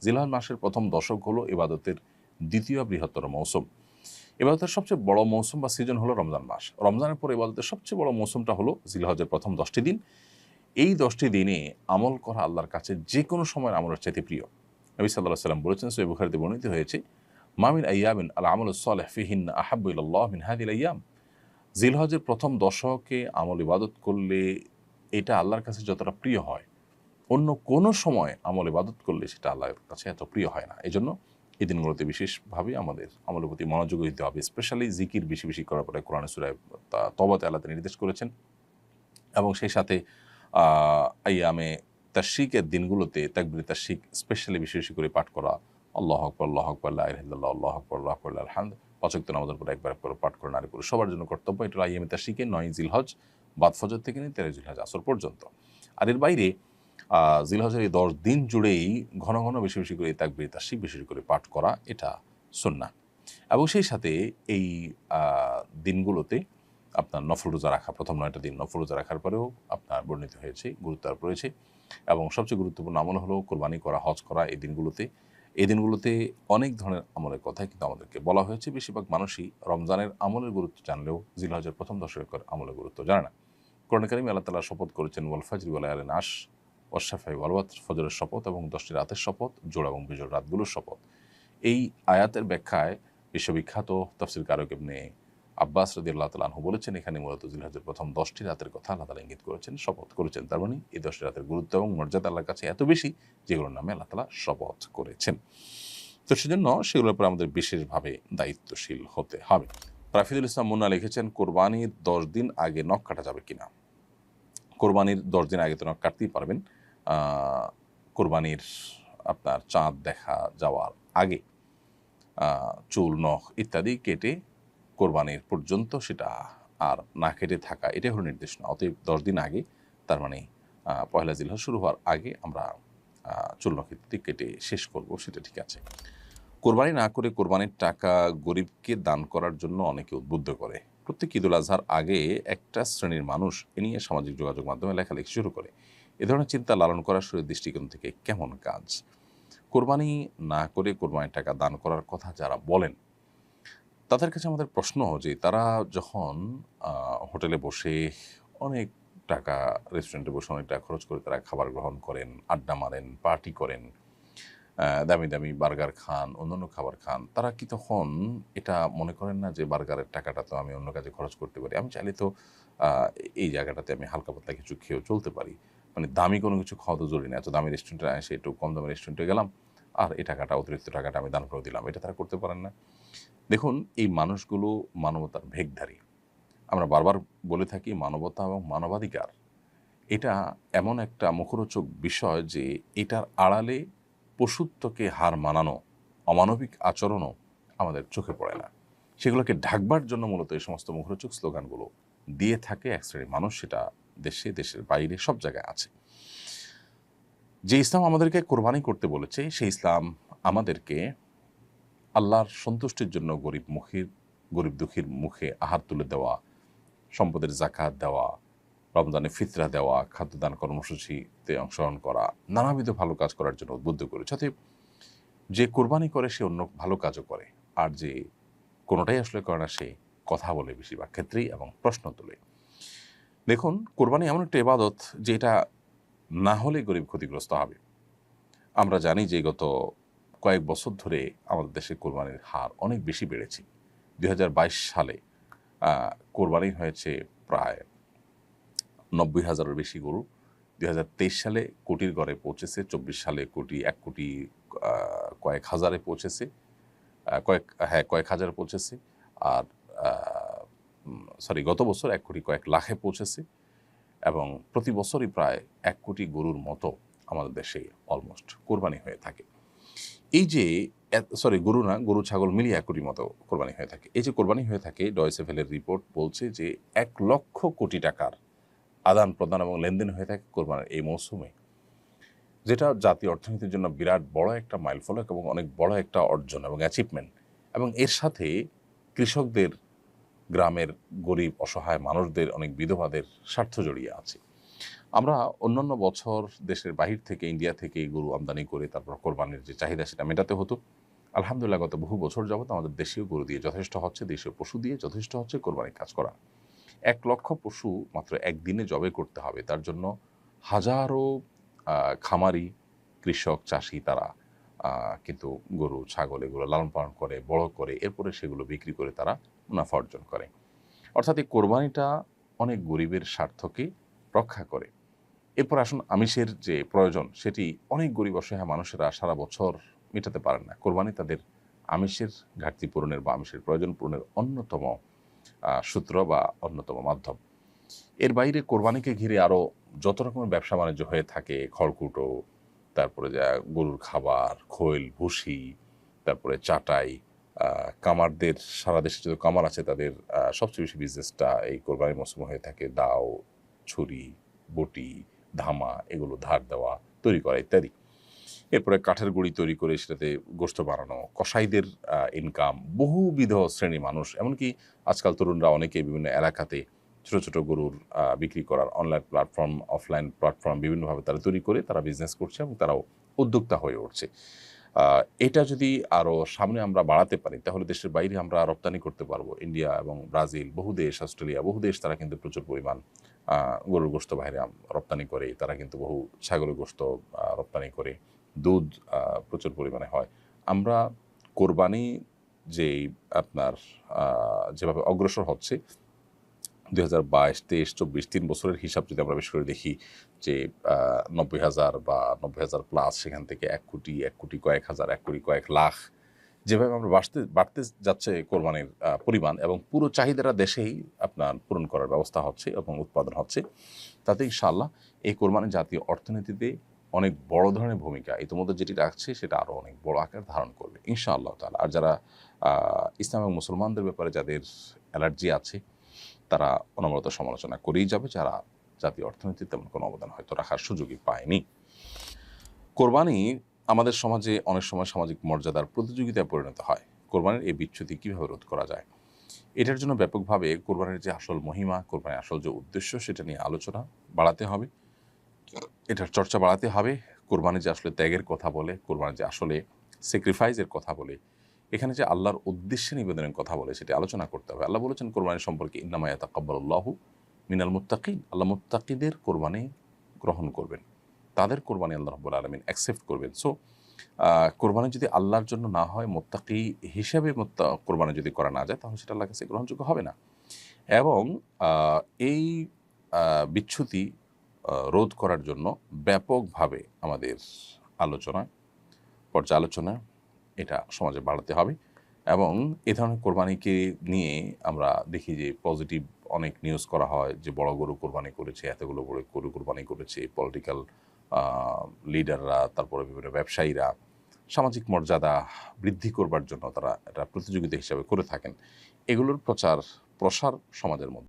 জিলহজ মাসের প্রথম দশক হলো ইবাদতের দ্বিতীয় বৃহত্তর মৌসুম। ইবাদতের সবচেয়ে বড় মৌসুম বা সিজন হলো রমজান মাস। রমজানের পর ইবাদতের সবচেয়ে বড় মৌসুমটা হলো জিলহজের প্রথম 10টি দিন। এই 10টি দিনে আমল করা আল্লাহর কাছে যে কোনো সময়ের আমলের চাইতে প্রিয়। নবী সাল্লাল্লাহু আলাইহি সাল্লাম বলেছেন, সহিহ বুখারীতে বর্ণিত হয়েছে, মা মিন আইয়ামিন আল আমালুস সালিহ ফিহিন্না আহাব্বু ইলাল্লাহ মিন হাযিহিল আইয়াম। জিলহজের প্রথম দশকে আমল ইবাদত করলে এটা আল্লাহর কাছে যতটা প্রিয় হয়, অন্য কোনো সময় আমল ইবাদত করলে সেটা আল্লাহর কাছে এত প্রিয় হয় না। এজন্য এই দিনগুলোতে বিশেষভাবে আমাদের আমলের প্রতি মনোযোগী দিতে হবে। স্পেশালি জিকির বেশি বেশি করার পরে কোরআনের সূরা তওবাতে আল্লাহ নির্দেশ করেছেন। এবং সেই সাথে আইয়ামে তাশরিকের দিনগুলোতে তাকবীরে তাশরিক স্পেশালি বেশি বেশি করে পাঠ করা, আল্লাহু আকবার, আল্লাহু আকবার, লা ইলাহা ইল্লাল্লাহ, আল্লাহু আকবার, আল্লাহু আকবার, লিল হামদ। ৫ ওয়াক্ত নামাজের পরে একবার করে পাঠ করে নারী পুরুষ সবার জন্য কর্তব্য। এটা হলো আইয়ামে তাশরিকে ৯ জিলহজ বাদ ফজর থেকে নিয়ে ১৩ জিলহজ আসর পর্যন্ত। আর এর বাইরে জিলহজের এই ১০ দিন জুড়েই ঘন ঘন বেশি বেশি করে তাকবীরে তাশরিক বেশি বেশি করে পাঠ করা, এটা সুন্নাহ। এবং সেই সাথে এই দিনগুলোতে আপনার নফল রোজা রাখা, প্রথম ৯টা দিন নফল রোজা রাখার পরেও আপনার বর্ণিত হয়েছে, গুরুত্ব আরোপ রয়েছে। এবং সবচেয়ে গুরুত্বপূর্ণ আমল হলো কোরবানি করা, হজ করা। এই দিনগুলোতে অনেক ধরনের আমলের কথাই কিন্তু আমাদেরকে বলা হয়েছে। বেশিরভাগ মানুষই রমজানের আমলের গুরুত্ব জানলেও জিলহজের প্রথম দশকের আমলের গুরুত্ব জানে না। কোরআনে কারিমে আল্লাহ তাআলা শপথ করেছেন, ওয়াল ফাজরি ওয়া লায়ালিন আশর ওয়াশ শাফা'i ওয়াল ওয়াতর, ফজরের শপথ এবং 10টি রাতের শপথ, জোড়া এবং বিজোড় রাতগুলোর শপথ। এই আয়াতের ব্যাখ্যায় বিশ্ববিখ্যাত তাফসীরকারক ইবনে আব্বাস রাদিয়াল্লাহু তাআলা আনহু বলেছেন, এখানে মূলত জিলহজের প্রথম 10টি রাতের কথা আল্লাহ তাআলা ইঙ্গিত করেছেন, শপথ করেছেন। তার মানে এই 10টি রাতের গুরুত্ব এবং মর্যাদা আল্লাহর কাছে এত বেশি, যেগুলোর নামে আল্লাহ তাআলা শপথ করেছেন। তো সেজন্য সেগুলোর উপর আমাদের বিশেষভাবে দায়িত্বশীল হতে হবে। রাফিদুল ইসলাম মুন্না লিখেছেন, কোরবানির 10 দিন আগে নখ কাটা যাবে কিনা? কোরবানির 10 দিন আগে তো নখ কাটতেই পারবেন। কোরবানির আপনার চাঁদ দেখা যাওয়ার আগে চুল, নখ ইত্যাদি কেটে কোরবানির পর্যন্ত সেটা আর না কেটে থাকা, এটাই হলো নির্দেশ না। অতএব 10 দিন আগে, তার মানে পহেলা জিলহজ শুরু হওয়ার আগে আমরা চুল, নখ ইত্যাদি কেটে শেষ করব, সেটা ঠিক আছে। কোরবানি না করে কোরবানির টাকা গরিবকে দান করার জন্য অনেকে উদ্বুদ্ধ করে। প্রত্যেক ঈদুল আজহার আগে একটা শ্রেণীর মানুষ এ নিয়ে সামাজিক যোগাযোগ মাধ্যমে লেখালেখি শুরু করে। এ ধরনের চিন্তা লালন করা শরীর দৃষ্টিকোণ থেকে কেমন কাজ? কোরবানি না করে কোরবানির টাকা দান করার কথা যারা বলেন, তাদের কাছে আমাদের প্রশ্ন যে তারা যখন হোটেলে বসে অনেক টাকা, রেস্টুরেন্টে বসে অনেক টাকা খরচ করে তারা খাবার গ্রহণ করেন, আড্ডা মারেন, পার্টি করেন, দামি দামি বার্গার খান, অন্যান্য খাবার খান, তারা কি তখন এটা মনে করেন না যে বার্গারের টাকাটা তো আমি অন্য কাজে খরচ করতে পারি, আমি চাইলে তো এই জায়গাটাতে আমি হালকা পাতলা কিছু খেয়েও চলতে পারি, মানে দামি কোনো কিছু খাওয়া তো জরুরি না, এত দামি রেস্টুরেন্টে এসে একটু কম দামি রেস্টুরেন্টে গেলাম আর এই টাকাটা, অতিরিক্ত টাকাটা আমি দান করে দিলাম, এটা তারা করতে পারেন না? দেখুন, এই মানুষগুলো মানবতার ভেকধারী। আমরা বারবার বলে থাকি, মানবতা এবং মানবাধিকার এটা এমন একটা মুখরোচক বিষয় যে এটার আড়ালে পশুত্বকে হার মানানো অমানবিক আচরণও আমাদের চোখে পড়ে না। সেগুলোকে ঢাকবার জন্য মূলত এই সমস্ত মুখরোচক স্লোগানগুলো দিয়ে থাকে এক শ্রেণীর মানুষ, সেটা দেশে, দেশের বাইরে সব জায়গায় আছে। যে ইসলাম আমাদেরকে কোরবানি করতে বলেছে, সেই ইসলাম আমাদেরকে আল্লাহর সন্তুষ্টির জন্য গরিব দুঃখীর মুখে আহার তুলে দেওয়া, সম্পদের জাকাত দেওয়া, রমজানে ফিতরা দেওয়া, খাদ্যদান কর্মসূচিতে অংশগ্রহণ করা, নানাবিধ ভালো কাজ করার জন্য উদ্বুদ্ধ করেছে। অতএব যে কোরবানি করে সে অন্য ভালো কাজও করে, আর যে কোনোটাই আসলে করে না সে কথা বলে বেশিরভাগ ক্ষেত্রেই এবং প্রশ্ন তোলে। দেখুন, কোরবানি এমন একটা ইবাদত যে এটা না হলে গরিব ক্ষতিগ্রস্ত হবে। আমরা জানি যে গত কয়েক বছর ধরে আমাদের দেশে কোরবানির হার অনেক বেশি বেড়েছে। 2022 সালে কোরবানি হয়েছে প্রায় 90,000-এর বেশি গরু। 2023 সালে কোটির ঘরে পৌঁছেছে, 24 সালে এক কোটি কয়েক হাজারে পৌঁছেছে, কয়েক হাজারে পৌঁছেছে। আর গত বছর 1 কোটি কয়েক লাখে পৌঁছেছে এবং প্রতি বছরই প্রায় 1 কোটি গরুর মতো আমাদের দেশে অলমোস্ট কোরবানি হয়ে থাকে। এই যে গরু না, গরু ছাগল মিলিয়ে 1 কোটির মতো কোরবানি হয়ে থাকে। এই যে কোরবানি হয়ে থাকে, ডয়েচে ভেলের রিপোর্ট বলছে যে 1 লক্ষ কোটি টাকার আদান প্রদান এবং লেনদেন হয়ে থাকে কোরবানির এই মৌসুমে, যেটা জাতীয় অর্থনীতির জন্য বিরাট বড় একটা মাইলফলক এবং অনেক বড় একটা অর্জন এবং অ্যাচিভমেন্ট। এবং এর সাথে কৃষকদের, গ্রামের গরিব অসহায় মানুষদের, অনেক বিধবাদের স্বার্থ জড়িয়ে আছে। আমরা অন্যান্য বছর দেশের বাহির থেকে ইন্ডিয়া থেকে গরু আমদানি করে তারপর কোরবানির যে চাহিদা সেটা মেটাতে হতো। আলহামদুলিল্লাহ গত বহু বছর যাবত আমাদের দেশীয় গরু দিয়ে যথেষ্ট হচ্ছে, দেশীয় পশু দিয়ে যথেষ্ট হচ্ছে কোরবানির কাজ করা। ১,০০,০০০ পশু মাত্র একদিনে জবে করতে হবে। তার জন্য হাজারো খামারি, কৃষক, চাষী তারা কিন্তু গরু, ছাগল এগুলো লালন-পালন করে, বড় করে, এরপরে সেগুলো বিক্রি করে তারা মুনাফা অর্জন করে। অর্থাৎ এই কোরবানিটা অনেক গরিবের স্বার্থকে রক্ষা করে। এরপর আসুন আমিষের যে প্রয়োজন সেটি অনেক গরিব অসহায় মানুষেরা সারা বছর মেটাতে পারেন না। কোরবানি তাদের আমিষের ঘাটতি পূরণের বা আমিষের প্রয়োজন পূরণের অন্যতম সূত্র বা অন্যতম মাধ্যম। এর বাইরে কোরবানিকে ঘিরে আরও যত রকমের ব্যবসা বাণিজ্য হয়ে থাকে, খড়কুটো, তারপরে গরুর খাবার, খৈল, ভুসি, তারপরে চাটাই, কামারদের সারা দেশে যত কামার আছে তাদের সবচেয়ে বেশি বিজনেসটা এই কোরবানির মৌসুমে হয়ে থাকে দাও, ছুরি, বটি, ধামা এগুলো ধার দেওয়া, তৈরি করা ইত্যাদি। এরপরে কাঠের গুঁড়ি তৈরি করে সেটাতে গোশত বানানো, কসাইদের ইনকাম, বহুবিধ শ্রেণীর মানুষ, এমনকি আজকাল তরুণরা অনেকে বিভিন্ন এলাকাতে ছোট, ছোট গরুর বিক্রি করার অনলাইন প্ল্যাটফর্ম, অফলাইন প্ল্যাটফর্ম বিভিন্নভাবে তারা তৈরি করে তারা বিজনেস করছে এবং তারাও উদ্যোক্তা হয়ে উঠছে। এটা যদি আরও সামনে আমরা বাড়াতে পারি তাহলে দেশের বাইরে আমরা রপ্তানি করতে পারবো। ইন্ডিয়া এবং ব্রাজিল, বহু দেশ, অস্ট্রেলিয়া, বহু দেশ তারা কিন্তু প্রচুর পরিমাণ গরুর গোশত বাইরে রপ্তানি করে। তারা কিন্তু বহু ছাগলের গোশত রপ্তানি করে। দুধ প্রচুর পরিমাণে হয়। আমরা কোরবানি যেই আপনার যেভাবে অগ্রসর হচ্ছে ২০২২, ২৩, ২৪, ৩ বছরের হিসাব যদি আমরা বেশ করে দেখি যে ৯০,০০০ বা ৯০,০০০ প্লাস, সেখান থেকে ১ কোটি, ১ কোটি কয়েক হাজার, ১ কোটি কয়েক লাখ, যেভাবে আমরা বাড়তে যাচ্ছে কোরবানির পরিমাণ এবং পুরো চাহিদাটা দেশেই আপনার পূরণ করার ব্যবস্থা হচ্ছে এবং উৎপাদন হচ্ছে, তাতে ইনশাআল্লাহ এই কোরবানি জাতীয় অর্থনীতিতে অনেক বড় ধরনের ভূমিকা ইতিমধ্যে যেটি রাখছে সেটা আরও অনেক বড় আকার ধারণ করবে ইনশাআল্লাহ তাআলা। আর যারা ইসলাম এবং মুসলমানদের ব্যাপারে যাদের অ্যালার্জি আছে তারা অনবরত সমালোচনা করেই যাবে, যারা জাতীয় অর্থনীতিতে তেমন কোনো অবদান হয়তো রাখার সুযোগই পায়নি। কোরবানি আমাদের সমাজে অনেক সময় সামাজিক মর্যাদার প্রতিযোগিতায় পরিণত হয়। কোরবানির এই বিচ্যুতি কীভাবে রোধ করা যায়? এটার জন্য ব্যাপকভাবে কোরবানির যে আসল মহিমা, কোরবানির আসল যে উদ্দেশ্য সেটা নিয়ে আলোচনা বাড়াতে হবে, এটার চর্চা বাড়াতে হবে। কোরবানি যে আসলে ত্যাগের কথা বলে, কোরবানি যে আসলে স্যাক্রিফাইসের কথা বলে, এখানে যে আল্লাহর উদ্দেশ্যে নিবেদনের কথা বলে সেটি আলোচনা করতে হবে। আল্লাহ বলেছেন কোরবানি সম্পর্কে ইন্নামা ইয়াতাকাব্বালুল্লাহু মিনাল মুত্তাকিন, আল্লাহ মুত্তাকিদের কোরবানি গ্রহণ করবেন, তাদের কোরবানি আল্লাহ রাব্বুল আলামিন অ্যাকসেপ্ট করবেন। সো কোরবানি যদি আল্লাহর জন্য না হয়, মুত্তাকি হিসেবে কোরবানি যদি করা না যায় তাহলে সেটা আল্লাহর কাছে গ্রহণযোগ্য হবে না। এবং এই বিচ্যুতি রোধ করার জন্য ব্যাপকভাবে আমাদের আলোচনা, পর্যালোচনা এটা সমাজে বাড়াতে হবে। এবং এ ধরনের কোরবানিকে নিয়ে আমরা দেখি যে পজিটিভ অনেক নিউজ করা হয় যে বড় গরু কোরবানি করেছে, এতগুলো বড় গরু কোরবানি করেছে, পলিটিক্যাল লিডাররা, তারপরে বিভিন্ন ব্যবসায়ীরা সামাজিক মর্যাদা বৃদ্ধি করবার জন্য তারা এটা প্রতিযোগিতা হিসাবে করে থাকেন। এগুলোর প্রচার প্রসার সমাজের মধ্যে